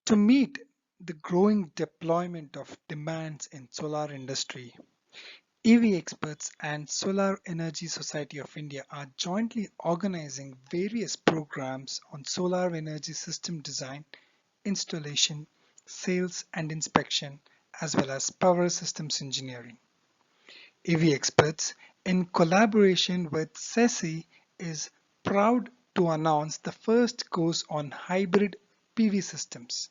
To meet the growing deployment of demands in solar industry, EvXprts and Solar Energy Society of India are jointly organizing various programs on solar energy system design, installation, sales and inspection, as well as power systems engineering. EvXprts, in collaboration with SESI, is proud to announce the first course on hybrid PV systems.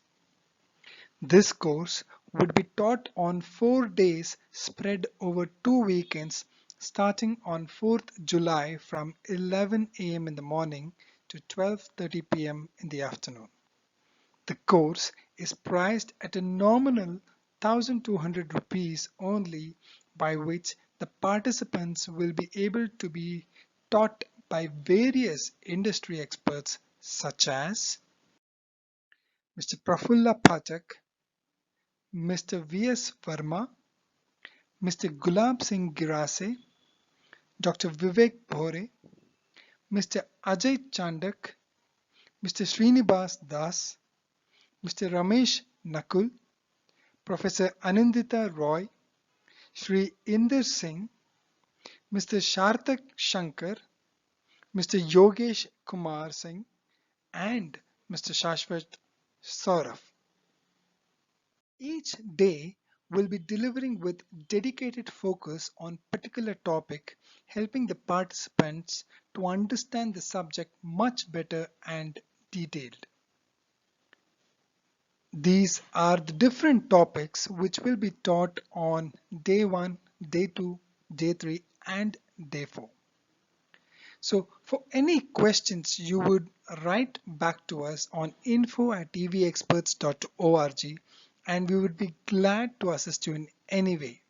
This course would be taught on 4 days spread over 2 weekends starting on 4th July from 11 a.m. in the morning to 12:30 p.m. in the afternoon. The course is priced at a nominal 1,200 rupees only, by which the participants will be able to be taught by various industry experts such as Mr. Prafulla Pathak, Mr. V.S. Verma, Mr. Gulab Singh Girase, Dr. Vivek Bhore, Mr. Ajay Chandak, Mr. Srinivas Das, Mr. Ramesh Nakul, Professor Anindita Roy, Sri Inder Singh, Mr. Shartak Shankar, Mr. Yogesh Kumar Singh, and Mr. Shashwat Saurabh. Each day will be delivering with dedicated focus on particular topic, helping the participants to understand the subject much better and detailed. These are the different topics which will be taught on day 1, day 2, day 3 and day 4. So for any questions you would write back to us on info@evexperts.org and we would be glad to assist you in any way.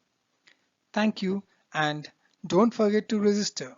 Thank you and don't forget to register.